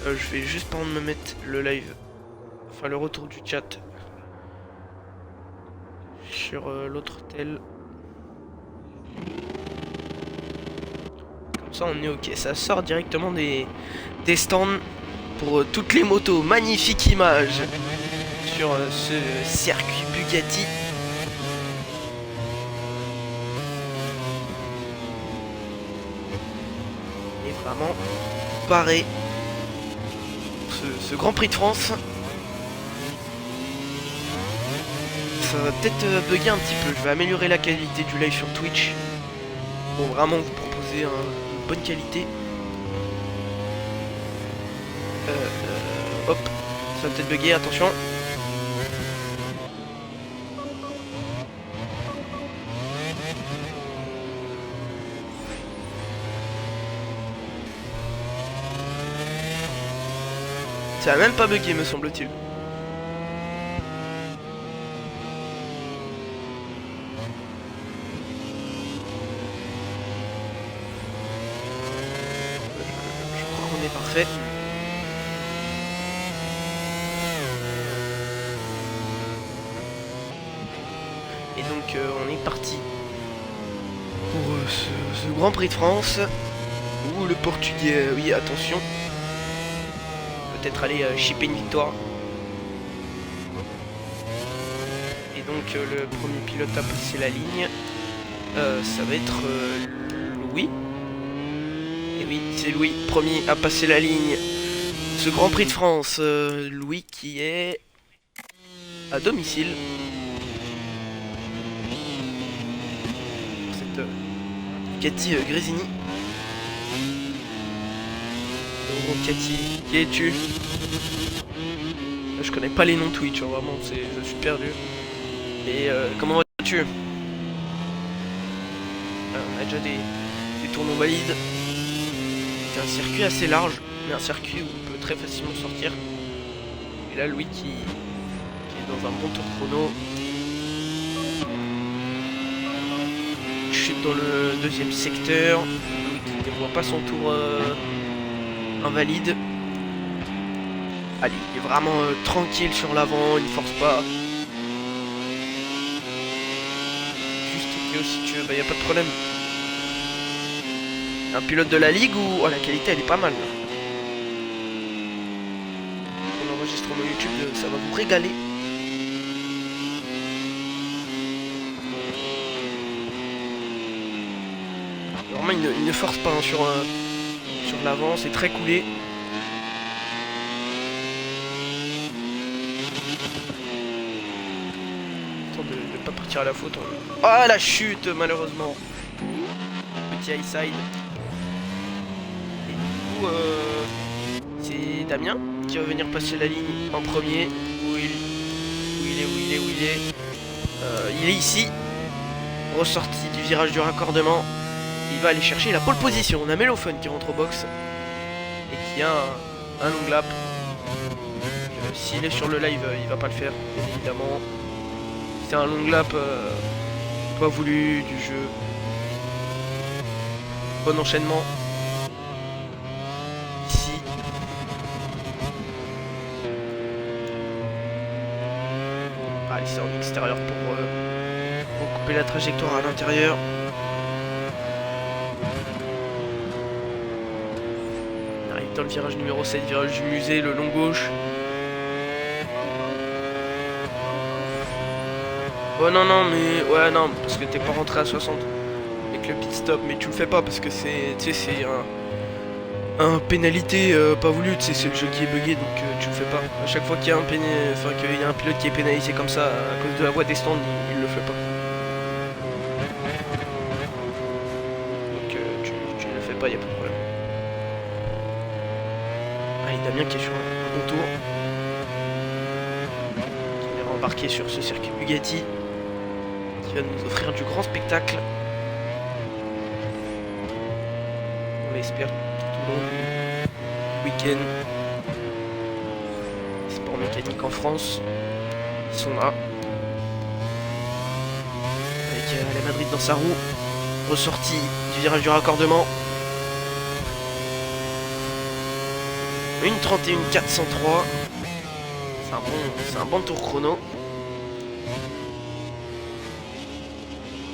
Je vais juste par contre me mettre le live, enfin le retour du chat sur l'autre tel. Comme ça on est ok. Ça sort directement des stands pour toutes les motos. Magnifique image sur ce circuit Bugatti. Et vraiment paré pour ce Grand Prix de France. Ça va peut-être bugger un petit peu. Je vais améliorer la qualité du live sur Twitch pour vraiment vous proposer une bonne qualité. Hop, ça va peut-être bugger, attention. Ça va même pas bugger, me semble-t-il. Je crois qu'on est parfait. Et donc on est parti pour ce Grand Prix de France. Ouh, le Portugais, oui, attention. Peut-être aller chipper une victoire. Et donc le premier pilote à passer la ligne, ça va être Louis. Et oui, c'est Louis, premier à passer la ligne. Ce Grand Prix de France, Louis qui est à domicile. Cette Cathy Grésini. Oh Cathy, qui es-tu? Je connais pas les noms Twitch, hein, vraiment, je suis perdu. Et comment vas-tu? On a déjà des tournois valides. C'est un circuit assez large, mais un circuit où on peut très facilement sortir. Et là, Louis qui est dans un bon tour chrono. Chute dans le deuxième secteur. Louis qui ne voit pas son tour invalide. Allez, il est vraiment tranquille sur l'avant, il ne force pas. Juste Théo si tu veux, bah y a pas de problème. Un pilote de la ligue où la qualité elle est pas mal. Ton enregistrement YouTube, ça va vous régaler. Vraiment il ne force pas hein, sur l'avant, c'est très coulé. De ne pas partir à la faute. Ah la chute malheureusement. Petit high side. Et du coup c'est Damien qui va venir passer la ligne en premier. Où il est. Il est ici. Ressorti du virage du raccordement. Il va aller chercher la pole position. On a Melophone qui rentre au box. Et qui a un long lap. S'il est sur le live, il va pas le faire, bien évidemment. C'est un long lap pas voulu du jeu. Bon enchaînement. Ici. Allez, c'est en extérieur pour couper la trajectoire à l'intérieur. On arrive dans le virage numéro 7, virage du musée, le long gauche. Oh non non mais ouais non parce que t'es pas rentré à 60 avec le pit stop, mais tu le fais pas parce que c'est un pénalité pas voulu, tu sais, c'est le jeu qui est bugué, donc tu le fais pas. À chaque fois qu'il y a qu'il y a un pilote qui est pénalisé comme ça à cause de la voie des stands, il le fait pas. Donc tu le fais pas, y a pas de problème. Allez, Damien qui est sur un bon tour, qui est rembarqué sur ce circuit Bugatti, qui va nous offrir du grand spectacle. On l'espère tout au long du week-end. Sport mécanique en France, ils sont là. Avec la Madrid dans sa roue, ressorti du virage du raccordement. Une 31 403. C'est un bon tour chrono.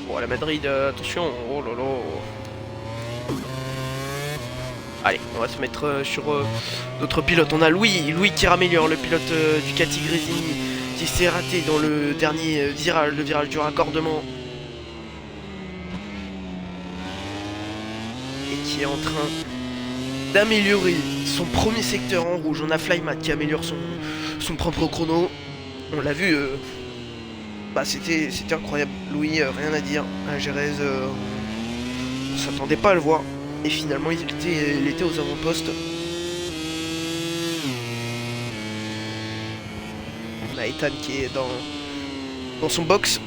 Bon, la Madrid, attention. Oh là là. Allez, on va se mettre sur d'autres pilotes. On a Louis qui raméliore, le pilote Ducati Gresini, qui s'est raté dans le dernier virage, le virage du raccordement. Et qui est en train d'améliorer son premier secteur en rouge. On a Flymat qui améliore son propre chrono. On l'a vu, bah c'était incroyable. Louis, rien à dire. À Jerez, on s'attendait pas à le voir. Et finalement, il était aux avant-postes. On a Ethan qui est dans son box.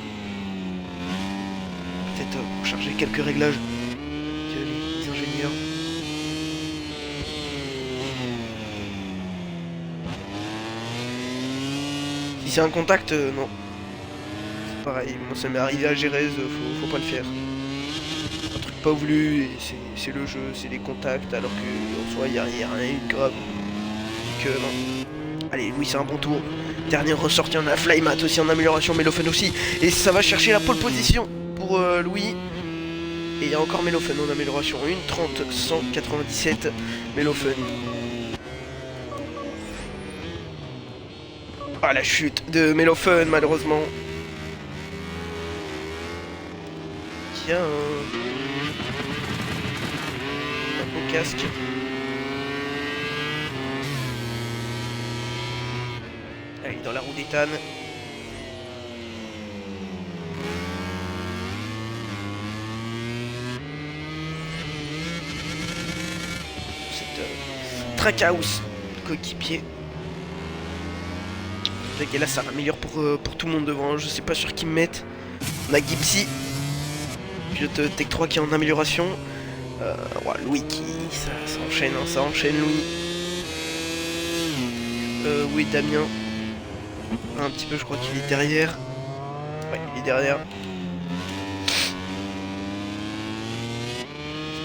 Peut-être pour charger quelques réglages avec les ingénieurs. Si c'est un contact, non. C'est pareil, moi ça m'est arrivé à Jerez, faut pas le faire. Un truc pas voulu, et c'est le jeu, c'est les contacts, alors qu'en soi il n'y a rien de grave. Donc non. Allez, Louis c'est un bon tour. Dernier ressorti, on a Flymat aussi en amélioration, Melofen aussi. Et ça va chercher la pole position pour Louis. Et il y a encore Melofen en amélioration. 1 30 197 Melofen. Ah la chute de Melofen malheureusement. Qui a un beau casque. Allez, dans la roue d'Ethan. Cette Trackhouse coéquipier. Et là ça améliore pour tout le monde devant. Je sais pas sur qui me mettre. On a Gipsy, pilote Tech 3 qui est en amélioration. Ouais, Louis qui. Ça enchaîne, hein, ça enchaîne Louis. Oui, Damien. Un petit peu, je crois qu'il est derrière. Ouais, il est derrière.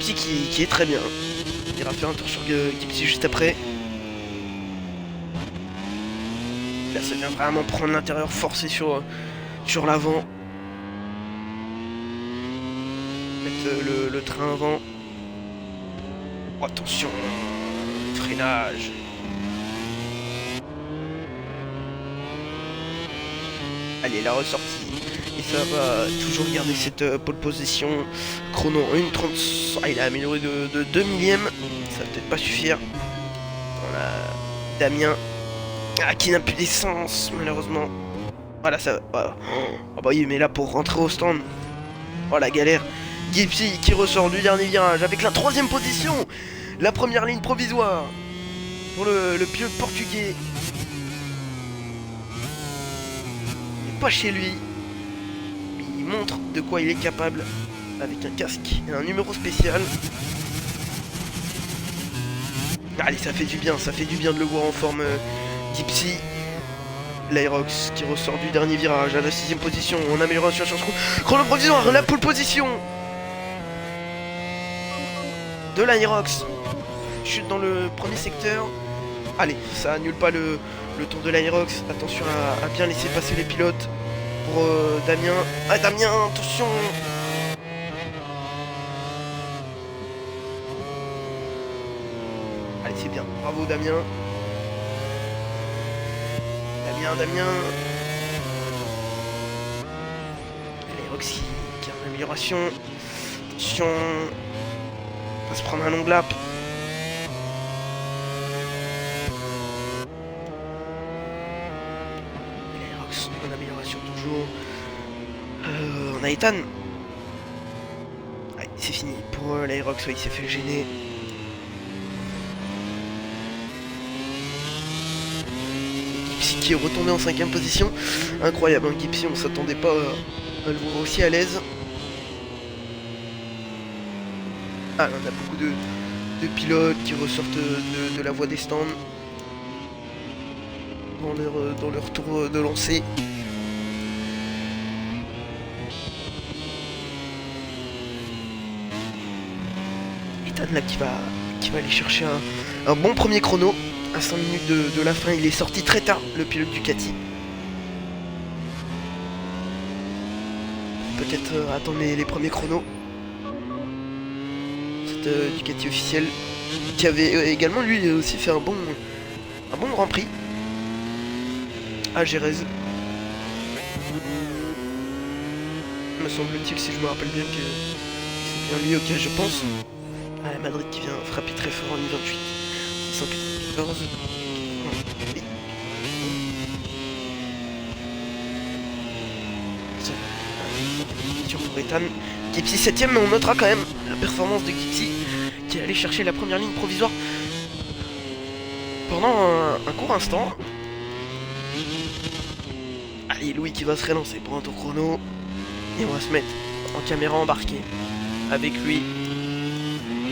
Gipsy qui est très bien. Il ira faire un tour sur Gipsy juste après. Là, ça vient vraiment prendre l'intérieur, forcé sur l'avant. Mettre le train avant. Oh, attention, freinage. Allez, la ressortie. Et ça va toujours garder cette pole position. Chrono 1 30. Ah, il a amélioré de 2 millièmes. Ça va peut-être pas suffire. On a Damien. Ah, qui n'a plus d'essence, malheureusement. Voilà, ça... Voilà. Oh, bah oui, mais là, pour rentrer au stand... Oh, la galère. Gipsy qui ressort du dernier virage avec la 3ème position. La première ligne provisoire. Pour le pilote portugais. Il n'est pas chez lui. Il montre de quoi il est capable. Avec un casque et un numéro spécial. Allez, ça fait du bien de le voir en forme... Gipsy, l'Aerox qui ressort du dernier virage à la 6ème position en amélioration sur ce coup. Chrono provisoire, la pole position de l'Aerox. Chute dans le premier secteur. Allez, ça annule pas le tour de l'Aerox. Attention à bien laisser passer les pilotes pour Damien. Ah, Damien, attention. Allez, c'est bien. Bravo, Damien. Damien. L'Aerox qui a une amélioration. Attention. On va se prendre un long lap. L'Aerox en amélioration toujours. On a Ethan. Allez, c'est fini pour l'Aerox. Ouais, il s'est fait gêner. Qui est retombé en 5ème position. Incroyable, hein, Gipsy, on s'attendait pas à le voir aussi à l'aise. Ah, on a beaucoup de pilotes qui ressortent de la voie des stands dans leur tour de lancer. Ethan là qui va aller chercher un bon premier chrono. à 5 minutes de la fin. Il est sorti très tard, le pilote Ducati. Peut-être attendre les premiers chronos. Cette Ducati officielle qui avait également lui aussi fait un bon Grand Prix à Jerez. Me semble-t-il, si je me rappelle bien, que c'est bien lui auquel je pense. Ah, Madrid qui vient frapper très fort en I28. 114. Pour Ethan. Gipsy 7ème, mais on notera quand même la performance de Gipsy qui est allé chercher la première ligne provisoire pendant un court instant. Allez, Louis qui va se relancer pour un tour chrono. Et on va se mettre en caméra embarquée avec lui.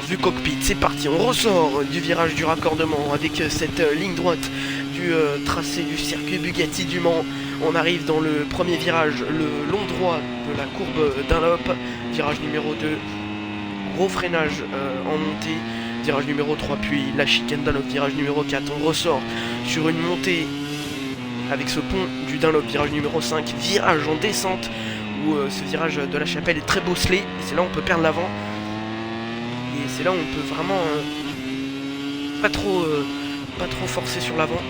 Vue cockpit, c'est parti, on ressort du virage du raccordement avec cette ligne droite du tracé du circuit Bugatti du Mans. On arrive dans le premier virage, le long droit de la courbe Dunlop, virage numéro 2, gros freinage en montée, virage numéro 3, puis la chicane Dunlop, virage numéro 4, on ressort sur une montée avec ce pont du Dunlop, virage numéro 5, virage en descente, où ce virage de la Chapelle est très bosselé, et c'est là où on peut perdre l'avant, et c'est là où on peut vraiment pas trop forcer sur l'avant.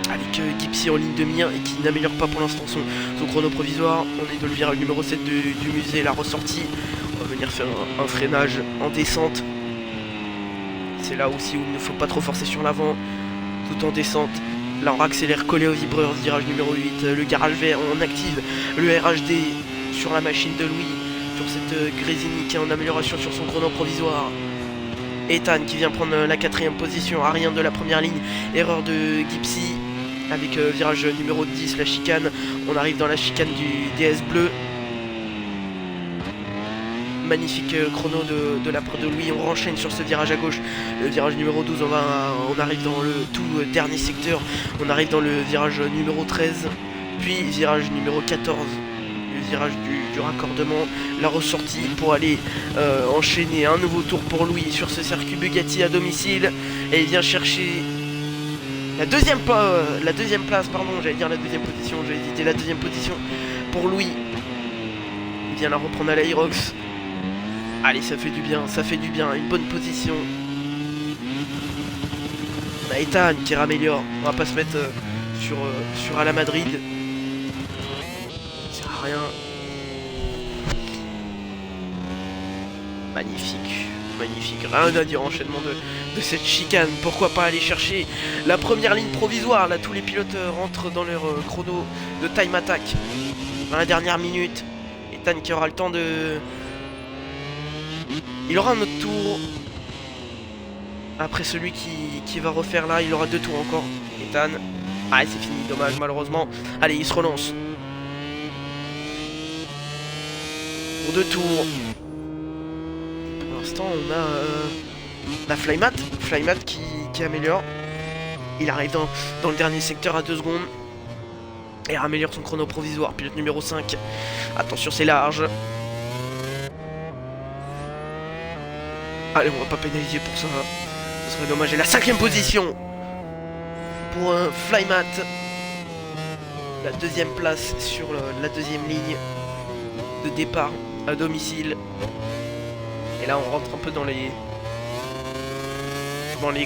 Avec Gipsy en ligne de mire et qui n'améliore pas pour l'instant son chrono provisoire. On est dans le virage numéro 7 du musée, la ressortie. On va venir faire un freinage en descente. C'est là aussi où il ne faut pas trop forcer sur l'avant, tout en descente. Là on accélère collé au vibreur, virage numéro 8, le garage vert, on active le RHD sur la machine de Louis, sur cette Grésini qui est en amélioration sur son chrono provisoire. Ethan qui vient prendre la 4ème position, à rien de la première ligne, erreur de Gipsy. Avec virage numéro 10, la chicane. On arrive dans la chicane du DS bleu. Magnifique chrono de la part de Louis. On renchaîne sur ce virage à gauche. Le virage numéro 12, on arrive dans le tout dernier secteur. On arrive dans le virage numéro 13. Puis virage numéro 14. Le virage du raccordement. La ressortie pour aller enchaîner un nouveau tour pour Louis sur ce circuit Bugatti à domicile. Et il vient chercher la deuxième place, pardon, j'allais dire la deuxième position, j'ai hésité, la deuxième position pour Louis. Il vient la reprendre à l'Aerox. Allez, ça fait du bien, une bonne position. On a Ethan qui raméliore, on va pas se mettre sur à la Madrid. Ça sert à rien. Magnifique, rien à dire, enchaînement de cette chicane. Pourquoi pas aller chercher la première ligne provisoire. Là tous les pilotes rentrent dans leur chrono de time attack dans la dernière minute. Ethan qui aura le temps de... Il aura un autre tour. Après celui qui va refaire là, il aura 2 tours encore. Ethan. Ah, c'est fini, dommage malheureusement. Allez, il se relance. Pour 2 tours. On a Flymat qui améliore. Il arrive dans le dernier secteur à 2 secondes et améliore son chrono provisoire. Pilote numéro 5. Attention, c'est large. Allez, on va pas pénaliser pour ça. Ce serait dommage. Et la 5ème position pour un Flymat. La 2ème place sur la 2ème ligne de départ à domicile. Et là on rentre un peu dans les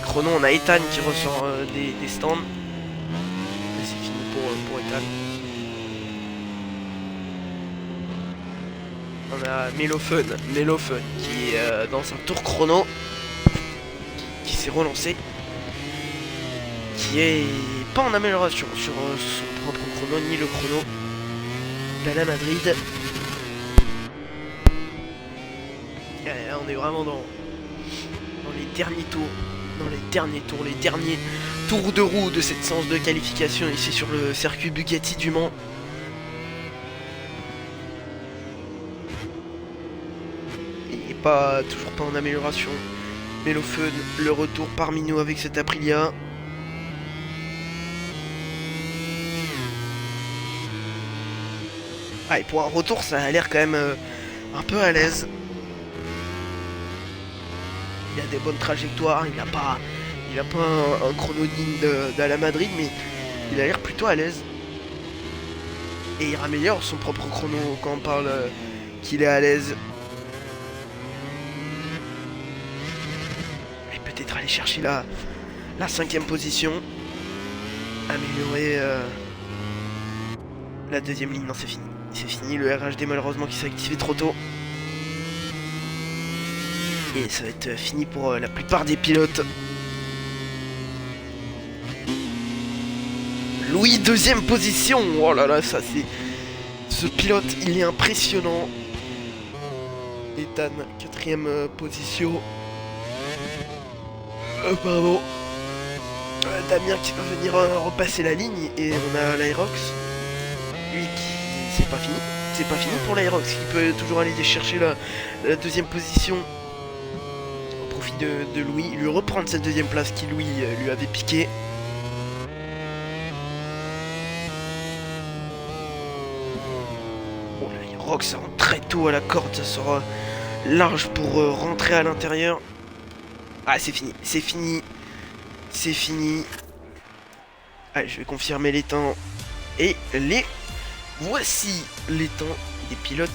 chronos. On a Ethan qui ressort des stands. Et c'est fini pour Ethan. On a Melofun qui est dans un tour chrono, qui s'est relancé, qui est pas en amélioration sur son propre chrono ni le chrono d'Ala Madrid. Et là on est vraiment dans les derniers tours, les derniers tours de roue de cette séance de qualification ici sur le circuit Bugatti du Mans. Et toujours pas en amélioration. Melofun, le retour parmi nous avec cette Aprilia. Ah, et pour un retour, ça a l'air quand même un peu à l'aise. il a des bonnes trajectoires, il a pas un chrono digne d'Ala Madrid, mais il a l'air plutôt à l'aise. Et il améliore son propre chrono quand on parle qu'il est à l'aise. Et peut-être aller chercher la 5e position. Améliorer la 2e ligne. Non, c'est fini. C'est fini, le RHD malheureusement qui s'est activé trop tôt. Et ça va être fini pour la plupart des pilotes. Louis, 2e position. Oh là là, ça c'est... Ce pilote, il est impressionnant. Ethan, 4e position. Pardon. Damien qui va venir repasser la ligne. Et on a l'Aerox. Lui qui... C'est pas fini. C'est pas fini pour l'Aerox. Il peut toujours aller chercher la 2e position. Au profit de Louis. Lui reprendre cette 2e place qui Louis lui avait piqué. Rox rentre très tôt à la corde, ça sera large pour rentrer à l'intérieur. Ah, c'est fini, c'est fini, c'est fini. Allez, je vais confirmer les temps. Et voici les temps des pilotes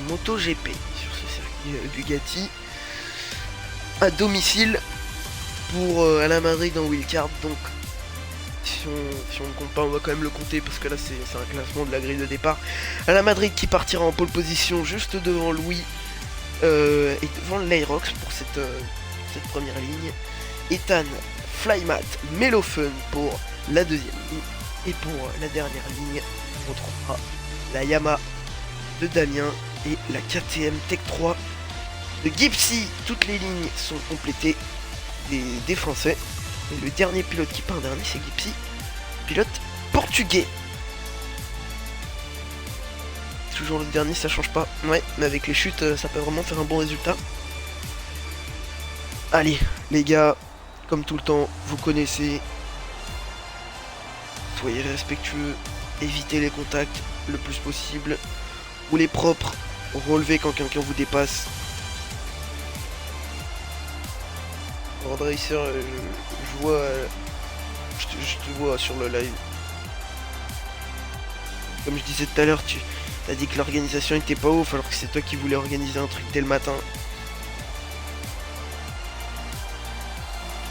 MotoGP sur ce circuit Bugatti. À domicile pour Ala Madrid en wildcard. Donc, si on ne compte pas, on va quand même le compter parce que là c'est un classement de la grille de départ. Ala Madrid qui partira en pole position juste devant Louis et devant l'Aerox pour cette première ligne. Ethan, Flymat, Melofun pour la 2e ligne. Et pour la dernière ligne, on retrouvera la Yamaha de Damien et la KTM Tech 3 de Gypsy. Toutes les lignes sont complétées des Français. Et le dernier pilote qui part dernier, c'est Gypsy, pilote portugais. Toujours le dernier, ça change pas. Ouais, mais avec les chutes, ça peut vraiment faire un bon résultat. Allez, les gars, comme tout le temps, vous connaissez. Soyez respectueux, évitez les contacts le plus possible. Roulez propre, relevez quand quelqu'un vous dépasse. Road Racer, je vois, je te vois sur le live. Comme je disais tout à l'heure, tu as dit que l'organisation était pas ouf alors que c'est toi qui voulais organiser un truc dès le matin.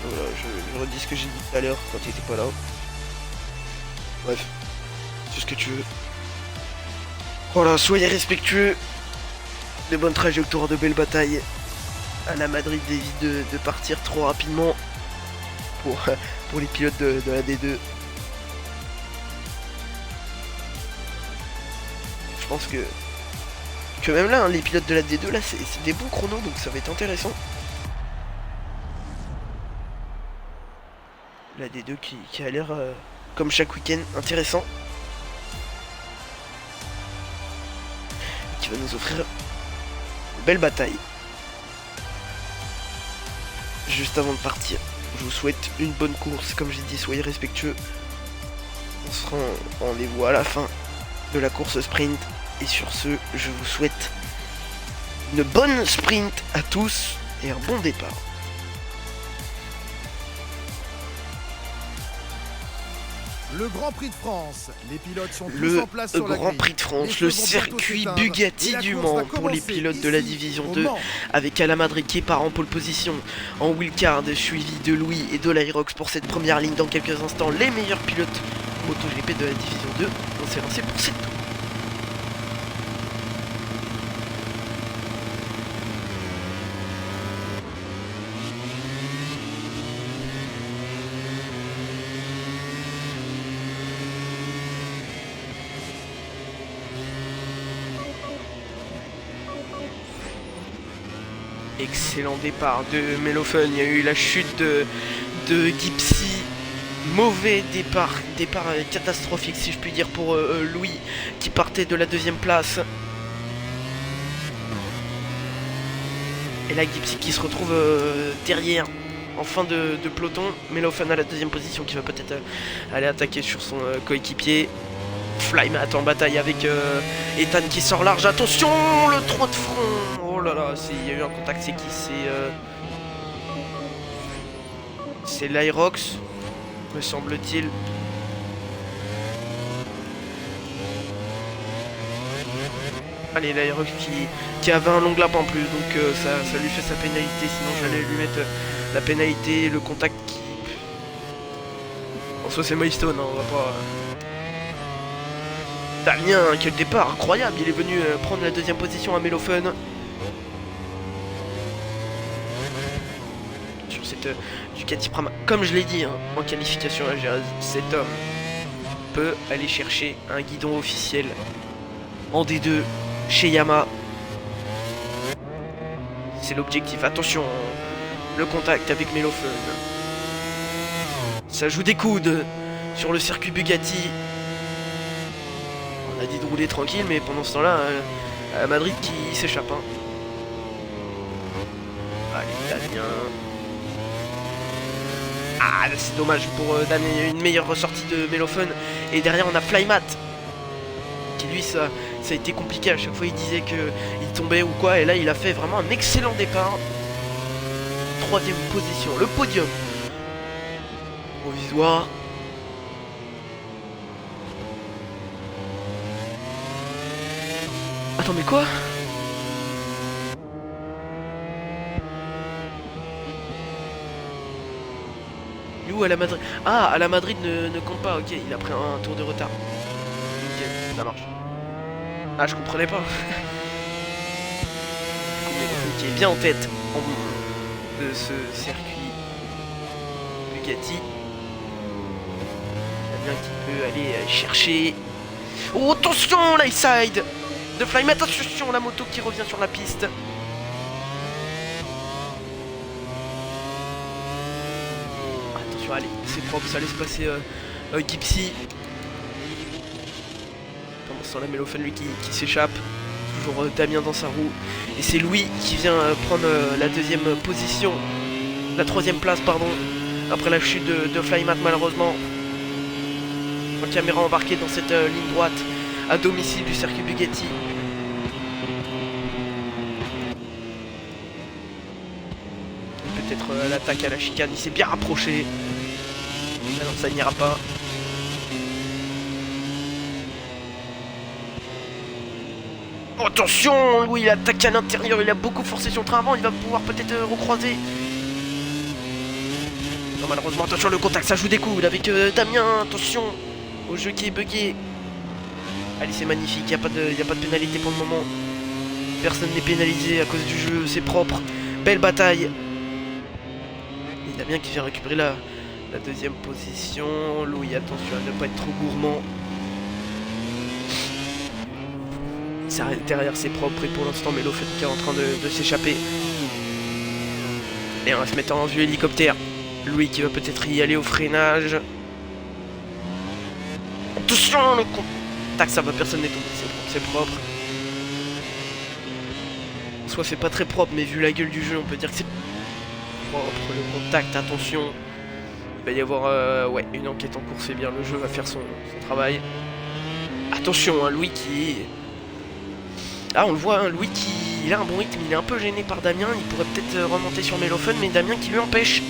Voilà, je redis ce que j'ai dit tout à l'heure quand tu étais pas là. Bref, c'est ce que tu veux. Voilà, soyez respectueux. De bonnes trajectoires, de belles batailles. Ala Madrid évite de partir trop rapidement pour les pilotes de la D2. Je pense que même là, hein, les pilotes de la D2, là, c'est des bons chronos, donc ça va être intéressant. La D2 qui a l'air, comme chaque week-end, intéressant. Qui va nous offrir une belle bataille. Juste avant de partir, je vous souhaite une bonne course. Comme j'ai dit, soyez respectueux. On se rend rendez-vous à la fin de la course sprint. Et sur ce, je vous souhaite une bonne sprint à tous et un bon départ. Le Grand Prix de France, les pilotes sont tous en place sur la grille. Le Grand Prix de France, le circuit Bugatti du Mans pour les pilotes de la division 2 avec Ala Madrid qui part en pole position en wildcard, suivi de Louis et de l'Aerox pour cette première ligne. Dans quelques instants, les meilleurs pilotes MotoGP de la division 2 vont s'élancer pour cette tour. Excellent départ de Melofun, il y a eu la chute de Gypsy, mauvais départ catastrophique si je puis dire pour Louis qui partait de la 2e place. Et là Gypsy qui se retrouve derrière en fin de peloton, Melofun à la 2e position qui va peut-être aller attaquer sur son coéquipier. Flymat en bataille avec Ethan qui sort large, attention le 3 de front. Oh là là, il y a eu un contact, c'est qui? C'est l'Aerox, me semble-t-il. Allez, l'Aerox qui avait un long lap en plus, donc ça lui fait sa pénalité. Sinon j'allais lui mettre la pénalité, le contact qui... En soi c'est milestone, hein, on va pas... Damien, quel départ incroyable, il est venu prendre la deuxième position à Melofun. Sur cette Ducati Pramac, comme je l'ai dit hein, en qualification à Jerez, cet homme peut aller chercher un guidon officiel en D2 chez Yamaha. C'est l'objectif, attention, le contact avec Melofun. Ça joue des coudes sur le circuit Bugatti. On a dit de rouler tranquille, mais pendant ce temps-là, à Madrid qui s'échappe. Hein. Allez, Damien. Ah, c'est dommage pour Damien, il y a eu une meilleure ressortie de Melofun. Et derrière, on a Flymat. Qui lui, ça a été compliqué. À chaque fois, il disait qu'il tombait ou quoi. Et là, il a fait vraiment un excellent départ. 3ème position, le podium. Provisoire. Attends, mais quoi? Où à la Madrid? Ah, à la Madrid ne compte pas, ok, il a pris un tour de retard. Ok, ça marche. Ah, je comprenais pas. Qui est bien en tête de ce circuit Bugatti. Il y a bien qui peut aller chercher. Oh, attention, l'I-Side de Flymat, attention, la moto qui revient sur la piste. Attention, allez, c'est propre, ça laisse passer Gipsy. Pendant ce temps-là, Melofun, lui, qui s'échappe. Toujours Damien dans sa roue. Et c'est Louis qui vient prendre la 2ème position. La 3ème place, pardon. Après la chute de Flymat, malheureusement. En caméra embarquée dans cette ligne droite à domicile du circuit Bugatti. Peut-être l'attaque à la chicane, il s'est bien rapproché. Ah non, ça n'ira pas. Oh, attention, Louis, il attaque à l'intérieur, il a beaucoup forcé son train avant, il va pouvoir peut-être recroiser. Non, malheureusement, attention, le contact, ça joue des coudes avec Damien, attention au jeu qui est bugué. Allez, c'est magnifique, il n'y a pas de pénalité pour le moment. Personne n'est pénalisé à cause du jeu, c'est propre. Belle bataille. Et Damien qui vient récupérer la 2ème position. Louis, attention à ne pas être trop gourmand. Ça reste derrière, c'est propre. Et pour l'instant, Melofun qui est en train de s'échapper. Et on va se mettre en vue hélicoptère. Louis qui va peut-être y aller au freinage. Attention, le contact, ça va, personne n'est tombé, c'est propre. En soi, c'est pas très propre, mais vu la gueule du jeu, on peut dire que c'est propre. Le contact, attention. Il va y avoir ouais, une enquête en cours, c'est bien, le jeu va faire son travail. Attention, hein, Louis qui... Ah, on le voit, hein, Louis qui... Il a un bon rythme, il est un peu gêné par Damien. Il pourrait peut-être remonter sur Melofun, mais Damien qui lui empêche.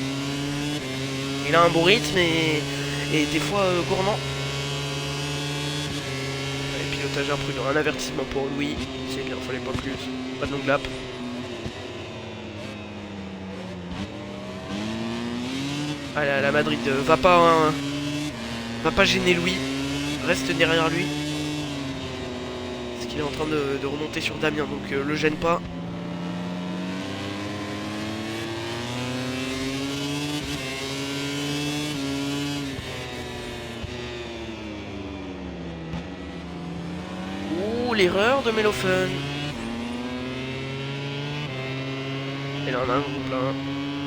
Il a un bon rythme et des fois gourmand. Pilotage imprudent, un avertissement pour Louis, c'est bien, fallait pas plus, pas de long lap. Allez, la Madrid, va pas gêner Louis, reste derrière lui. Parce qu'il est en train de remonter sur Damien, donc le gêne pas. L'erreur de Melofun. Et là on a un groupe là.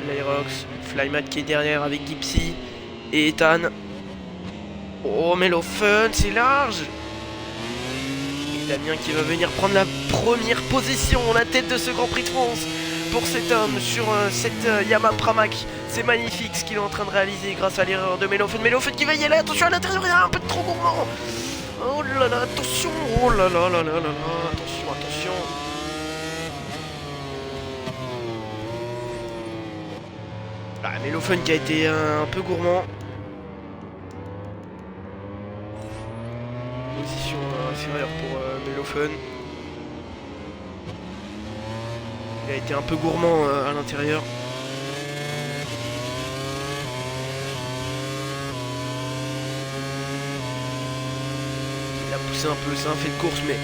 L'Aerox, Flymat qui est derrière avec Gipsy et Ethan. Oh, Melofun, c'est large. Et Damien qui va venir prendre la 1ère position, la tête de ce Grand Prix de France pour cet homme sur cette Yamaha Pramac. C'est magnifique ce qu'il est en train de réaliser grâce à l'erreur de Melofun. Melofun qui va y aller, attention à l'intérieur, il y a un peu trop gourmand. Oh là là, attention. Oh là là là là là là, attention, attention. Ah, Melofun qui a été un peu gourmand. Position inférieure pour Melofun. Il a été un peu gourmand à l'intérieur. Il a poussé un peu, c'est un fait de course, mais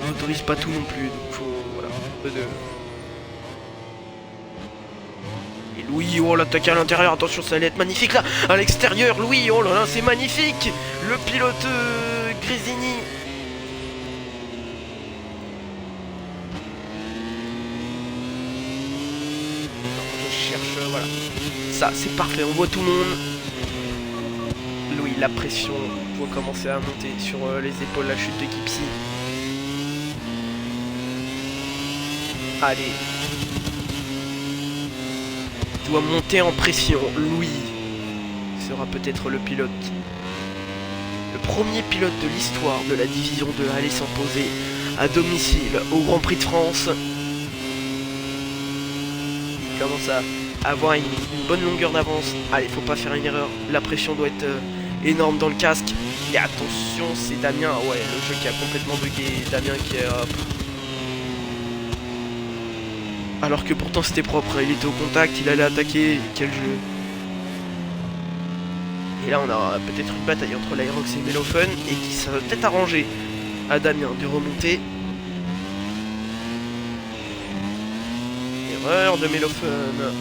on n'autorise pas tout non plus, donc faut voilà, un peu de... Et Louis, oh l'attaque à l'intérieur, attention ça allait être magnifique là, à l'extérieur, Louis, oh là là c'est magnifique, le pilote Grésini. Je cherche, voilà, ça c'est parfait, on voit tout le monde. Louis, la pression doit commencer à monter sur les épaules, la chute de Gipsy. Allez. Il doit monter en pression. Louis sera peut-être le pilote. Le premier pilote de l'histoire de la division 2 à aller s'imposer à domicile au Grand Prix de France. Il commence à avoir une bonne longueur d'avance. Allez, faut pas faire une erreur. La pression doit être énorme dans le casque. Et attention, c'est Damien. Ouais, le jeu qui a complètement bugué. Damien qui est... alors que pourtant c'était propre. Il était au contact, il allait attaquer. Quel jeu. Et là, on a peut-être une bataille entre l'Aerox et Melofun. Et qui ça va peut-être arranger à Damien de remonter. Erreur de Melofun.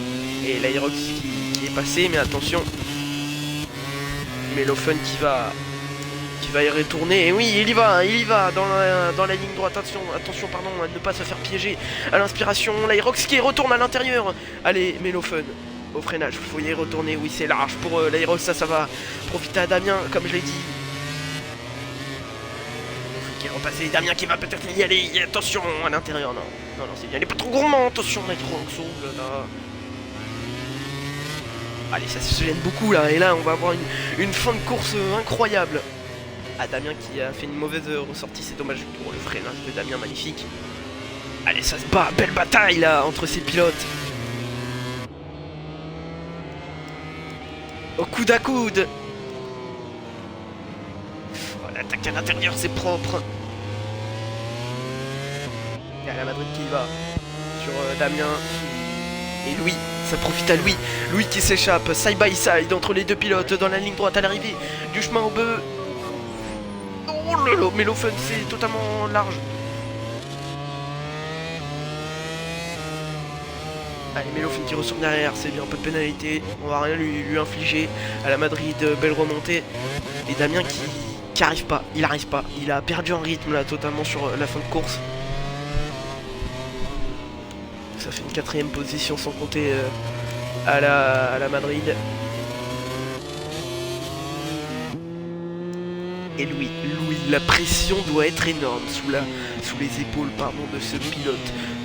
Et l'Aerox qui est passé, mais attention. Melofun qui va y retourner. Et oui, il y va dans la ligne droite. Attention, pardon, à ne pas se faire piéger à l'inspiration. L'Aerox qui retourne à l'intérieur. Allez, Melofun au freinage. Il faut y retourner. Oui, c'est large pour l'Aerox. Ça va profiter à Damien, comme je l'ai dit. Qui est repassé. Damien qui va peut-être y aller. Attention à l'intérieur. Non, c'est bien. Il est pas trop gourmand. Attention, l'Aerox. Oh là là. Allez, ça se gêne beaucoup là. Et là, on va avoir une fin de course incroyable. Ah, Damien qui a fait une mauvaise ressortie. C'est dommage pour le freinage de Damien, magnifique. Allez, ça se bat. Belle bataille là entre ces pilotes. Au coude à coude. Oh, l'attaque à l'intérieur, c'est propre. Il y a la Madrid qui y va sur Damien. Et Louis, ça profite à Louis. Louis qui s'échappe, side by side entre les deux pilotes dans la ligne droite à l'arrivée du chemin au bœuf. Oh là là, Melofun, c'est totalement large. Allez, Melofun qui ressort derrière, c'est bien, un peu de pénalité. On va rien lui infliger. À la Madrid, belle remontée. Et Damien qui arrive pas, il arrive pas. Il a perdu en rythme là totalement sur la fin de course. Ça fait une 4ème position sans compter à la Madrid. Et Louis, la pression doit être énorme sous les épaules de ce pilote.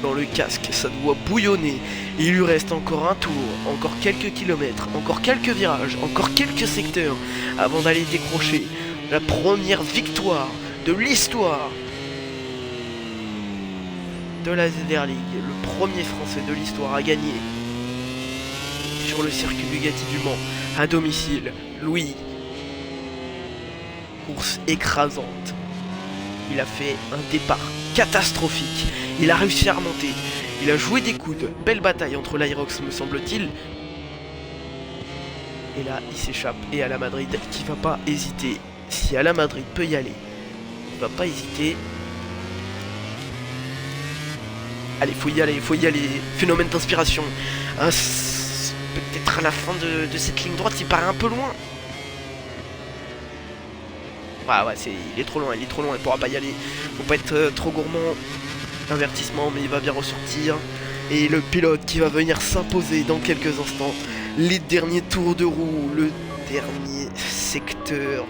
Dans le casque, ça doit bouillonner. Il lui reste encore un tour, encore quelques kilomètres, encore quelques virages, encore quelques secteurs avant d'aller décrocher la première victoire de l'histoire de la ZR League, le premier Français de l'histoire à gagner sur le circuit Bugatti du Mans à domicile. Louis, course écrasante. Il a fait un départ catastrophique. Il a réussi à remonter. Il a joué des coudes. Belle bataille entre l'Aerox, me semble-t-il. Et là, il s'échappe. Et à la Madrid, qui va pas hésiter. Si à la Madrid peut y aller, il va pas hésiter. Allez, faut y aller. Phénomène d'inspiration. Peut-être à la fin de cette ligne droite, il paraît un peu loin. Ouais, il est trop loin, il pourra pas y aller. Faut pas être trop gourmand. Avertissement, mais il va bien ressortir. Et le pilote qui va venir s'imposer dans quelques instants. Les derniers tours de roue, le dernier secteur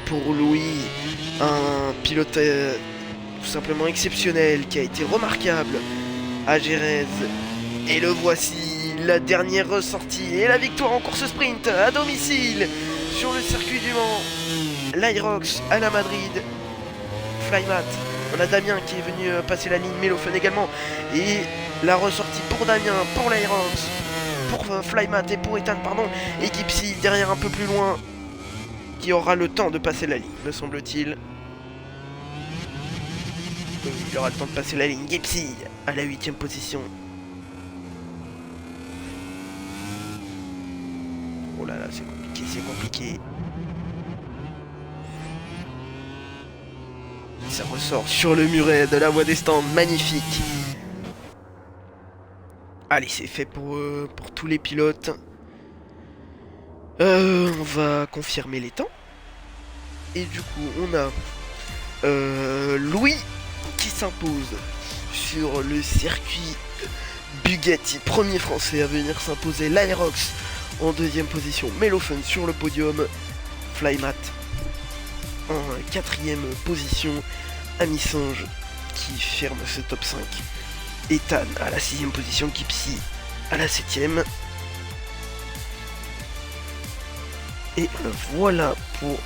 pour Louis. Un pilote tout simplement exceptionnel qui a été remarquable à Jerez. Et le voici, la dernière ressortie et la victoire en course sprint à domicile sur le circuit du Mans. L'Aerox à la Madrid. Flymat. On a Damien qui est venu passer la ligne, Melofun également. Et la ressortie pour Damien, pour l'Aerox. pour Flymat et pour Ethan, pardon. Et Gipsy derrière un peu plus loin, qui aura le temps de passer la ligne, me semble-t-il. Il aura le temps de passer la ligne. Gipsy à la 8ème position. Oh là là, c'est compliqué, c'est compliqué. Ça ressort sur le muret de la voie des stands, magnifique. Allez, c'est fait pour tous les pilotes. On va confirmer les temps. Et du coup, on a Louis qui s'impose sur le circuit Bugatti, premier français à venir s'imposer. L'Aerox en 2ème position, Melofun sur le podium, Flymat en 4ème position, Amisange qui ferme ce top 5, Ethan à la 6ème position, Gipsy à la 7ème. Et voilà pour